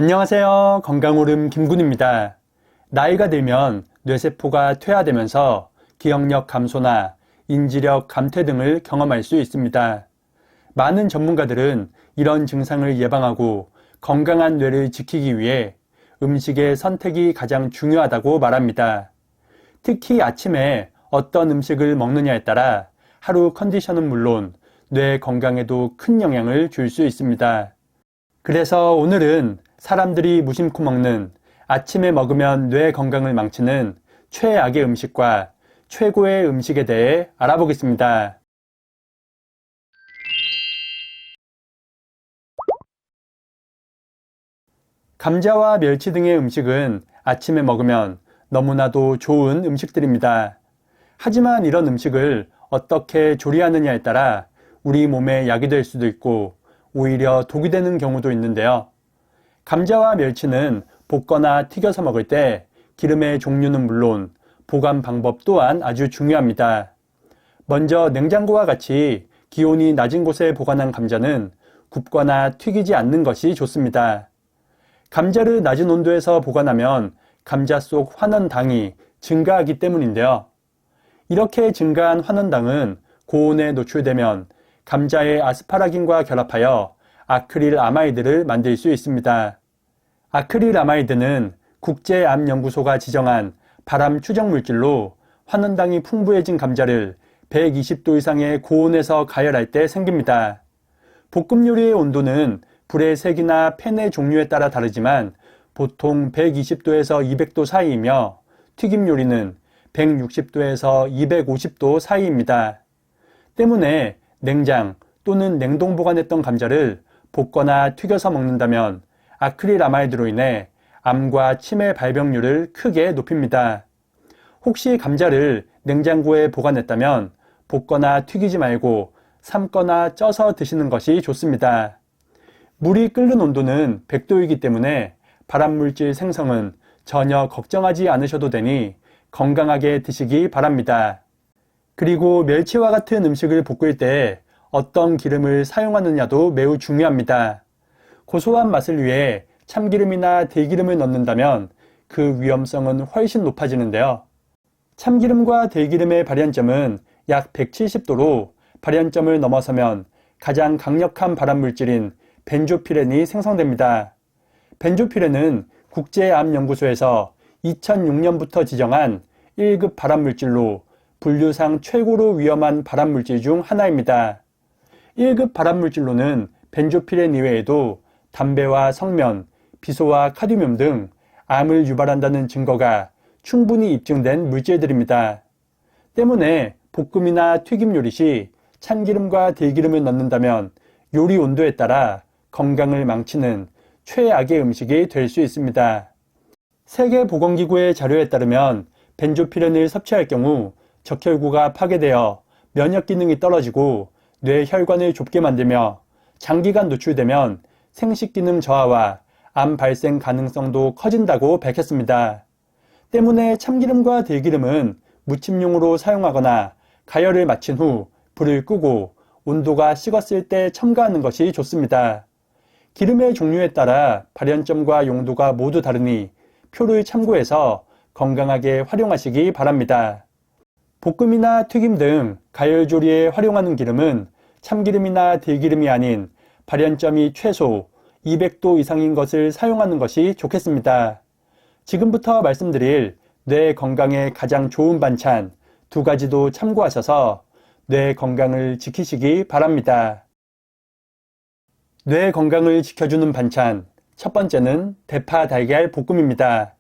안녕하세요. 건강오름 김군입니다. 나이가 들면 뇌세포가 퇴화되면서 기억력 감소나 인지력 감퇴 등을 경험할 수 있습니다. 많은 전문가들은 이런 증상을 예방하고 건강한 뇌를 지키기 위해 음식의 선택이 가장 중요하다고 말합니다. 특히 아침에 어떤 음식을 먹느냐에 따라 하루 컨디션은 물론 뇌 건강에도 큰 영향을 줄 수 있습니다. 그래서 오늘은 사람들이 무심코 먹는 아침에 먹으면 뇌 건강을 망치는 최악의 음식과 최고의 음식에 대해 알아보겠습니다. 감자와 멸치 등의 음식은 아침에 먹으면 너무나도 좋은 음식들입니다. 하지만 이런 음식을 어떻게 조리하느냐에 따라 우리 몸에 약이 될 수도 있고 오히려 독이 되는 경우도 있는데요. 감자와 멸치는 볶거나 튀겨서 먹을 때 기름의 종류는 물론 보관 방법 또한 아주 중요합니다. 먼저 냉장고와 같이 기온이 낮은 곳에 보관한 감자는 굽거나 튀기지 않는 것이 좋습니다. 감자를 낮은 온도에서 보관하면 감자 속 환원당이 증가하기 때문인데요. 이렇게 증가한 환원당은 고온에 노출되면 감자의 아스파라긴과 결합하여 아크릴아마이드를 만들 수 있습니다. 아크릴아마이드는 국제암연구소가 지정한 발암 추정 물질로 환원당이 풍부해진 감자를 120도 이상의 고온에서 가열할 때 생깁니다. 볶음 요리의 온도는 불의 색이나 팬의 종류에 따라 다르지만 보통 120도에서 200도 사이이며 튀김 요리는 160도에서 250도 사이입니다. 때문에 냉장 또는 냉동 보관했던 감자를 볶거나 튀겨서 먹는다면 아크릴아마이드로 인해 암과 치매 발병률을 크게 높입니다. 혹시 감자를 냉장고에 보관했다면 볶거나 튀기지 말고 삶거나 쪄서 드시는 것이 좋습니다. 물이 끓는 온도는 100도이기 때문에 발암물질 생성은 전혀 걱정하지 않으셔도 되니 건강하게 드시기 바랍니다. 그리고 멸치와 같은 음식을 볶을 때 어떤 기름을 사용하느냐도 매우 중요합니다. 고소한 맛을 위해 참기름이나 들기름을 넣는다면 그 위험성은 훨씬 높아지는데요. 참기름과 들기름의 발연점은 약 170도로 발연점을 넘어서면 가장 강력한 발암물질인 벤조피렌이 생성됩니다. 벤조피렌은 국제암연구소에서 2006년부터 지정한 1급 발암물질로 분류상 최고로 위험한 발암물질 중 하나입니다. 1급 발암물질로는 벤조피렌 이외에도 담배와 석면, 비소와 카드뮴 등 암을 유발한다는 증거가 충분히 입증된 물질들입니다. 때문에 볶음이나 튀김 요리 시 참기름과 들기름을 넣는다면 요리 온도에 따라 건강을 망치는 최악의 음식이 될 수 있습니다. 세계보건기구의 자료에 따르면 벤조피렌을 섭취할 경우 적혈구가 파괴되어 면역 기능이 떨어지고 뇌혈관을 좁게 만들며 장기간 노출되면 생식기능 저하와 암 발생 가능성도 커진다고 밝혔습니다. 때문에 참기름과 들기름은 무침용으로 사용하거나 가열을 마친 후 불을 끄고 온도가 식었을 때 첨가하는 것이 좋습니다. 기름의 종류에 따라 발연점과 용도가 모두 다르니 표를 참고해서 건강하게 활용하시기 바랍니다. 볶음이나 튀김 등 가열조리에 활용하는 기름은 참기름이나 들기름이 아닌 발연점이 최소 200도 이상인 것을 사용하는 것이 좋겠습니다. 지금부터 말씀드릴 뇌 건강에 가장 좋은 반찬 2가지도 참고하셔서 뇌 건강을 지키시기 바랍니다. 뇌 건강을 지켜주는 반찬 첫 번째는 대파 달걀 볶음입니다.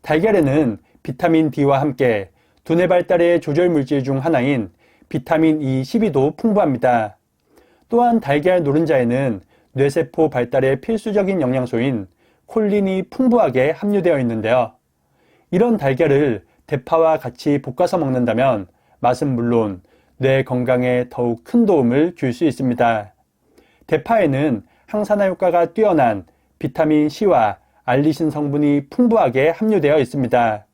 달걀에는 비타민 D와 함께 두뇌 발달의 조절 물질 중 하나인 비타민 E12도 풍부합니다. 또한 달걀 노른자에는 뇌세포 발달에 필수적인 영양소인 콜린이 풍부하게 함유되어 있는데요. 이런 달걀을 대파와 같이 볶아서 먹는다면 맛은 물론 뇌 건강에 더욱 큰 도움을 줄 수 있습니다. 대파에는 항산화 효과가 뛰어난 비타민 C와 알리신 성분이 풍부하게 함유되어 있습니다.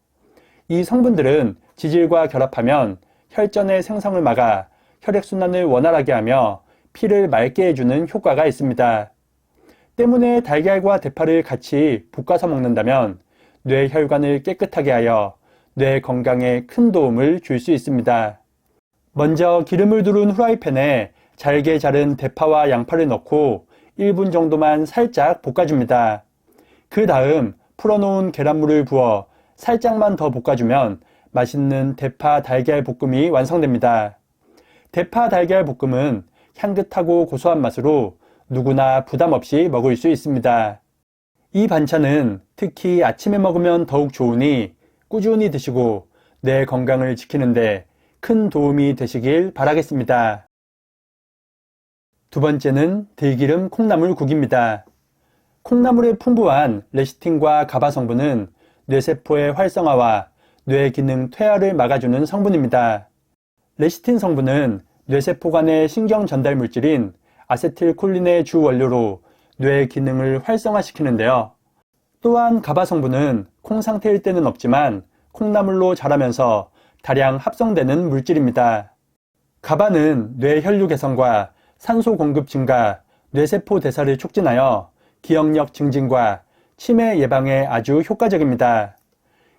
이 성분들은 지질과 결합하면 혈전의 생성을 막아 혈액순환을 원활하게 하며 피를 맑게 해주는 효과가 있습니다. 때문에 달걀과 대파를 같이 볶아서 먹는다면 뇌 혈관을 깨끗하게 하여 뇌 건강에 큰 도움을 줄 수 있습니다. 먼저 기름을 두른 후라이팬에 잘게 자른 대파와 양파를 넣고 1분 정도만 살짝 볶아줍니다. 그 다음 풀어놓은 계란물을 부어 살짝만 더 볶아주면 맛있는 대파 달걀 볶음이 완성됩니다. 대파 달걀 볶음은 향긋하고 고소한 맛으로 누구나 부담 없이 먹을 수 있습니다. 이 반찬은 특히 아침에 먹으면 더욱 좋으니 꾸준히 드시고 뇌 건강을 지키는데 큰 도움이 되시길 바라겠습니다. 두 번째는 들기름 콩나물국입니다. 콩나물의 풍부한 레시틴과 가바 성분은 뇌세포의 활성화와 뇌 기능 퇴화를 막아주는 성분입니다. 레시틴 성분은 뇌세포 간의 신경 전달 물질인 아세틸콜린의 주 원료로 뇌 기능을 활성화시키는데요. 또한 가바 성분은 콩 상태일 때는 없지만 콩나물로 자라면서 다량 합성되는 물질입니다. 가바는 뇌 혈류 개선과 산소 공급 증가, 뇌세포 대사를 촉진하여 기억력 증진과 치매 예방에 아주 효과적입니다.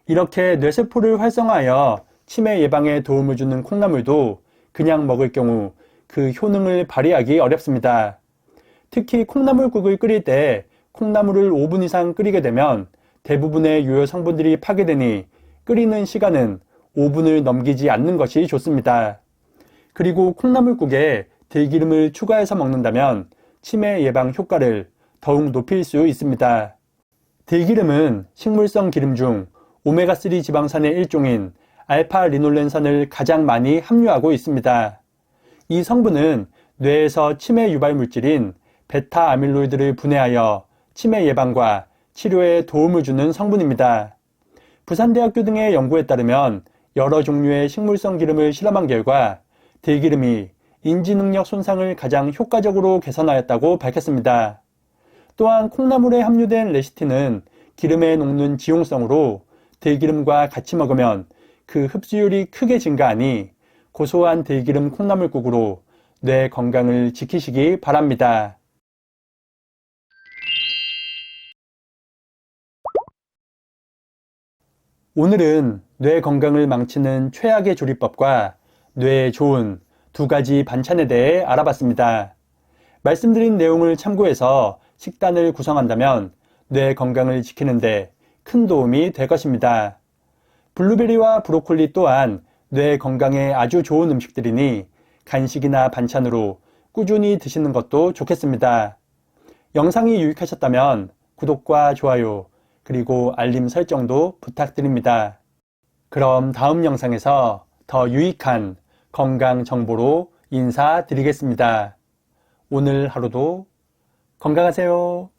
이렇게 뇌세포를 활성화하여 치매 예방에 도움을 주는 콩나물도 그냥 먹을 경우 그 효능을 발휘하기 어렵습니다. 특히 콩나물국을 끓일 때 콩나물을 5분 이상 끓이게 되면 대부분의 유효 성분들이 파괴되니 끓이는 시간은 5분을 넘기지 않는 것이 좋습니다. 그리고 콩나물국에 들기름을 추가해서 먹는다면 치매 예방 효과를 더욱 높일 수 있습니다. 들기름은 식물성 기름 중 오메가3 지방산의 일종인 알파-리놀렌산을 가장 많이 함유하고 있습니다. 이 성분은 뇌에서 치매 유발 물질인 베타 아밀로이드를 분해하여 치매 예방과 치료에 도움을 주는 성분입니다. 부산대학교 등의 연구에 따르면 여러 종류의 식물성 기름을 실험한 결과 들기름이 인지능력 손상을 가장 효과적으로 개선하였다고 밝혔습니다. 또한 콩나물에 함유된 레시틴은 기름에 녹는 지용성으로 들기름과 같이 먹으면 그 흡수율이 크게 증가하니 고소한 들기름 콩나물국으로 뇌 건강을 지키시기 바랍니다. 오늘은 뇌 건강을 망치는 최악의 조리법과 뇌에 좋은 두 가지 반찬에 대해 알아봤습니다. 말씀드린 내용을 참고해서 식단을 구성한다면 뇌 건강을 지키는데 큰 도움이 될 것입니다. 블루베리와 브로콜리 또한 뇌 건강에 아주 좋은 음식들이니 간식이나 반찬으로 꾸준히 드시는 것도 좋겠습니다. 영상이 유익하셨다면 구독과 좋아요 그리고 알림 설정도 부탁드립니다. 그럼 다음 영상에서 더 유익한 건강 정보로 인사드리겠습니다. 오늘 하루도 건강하세요.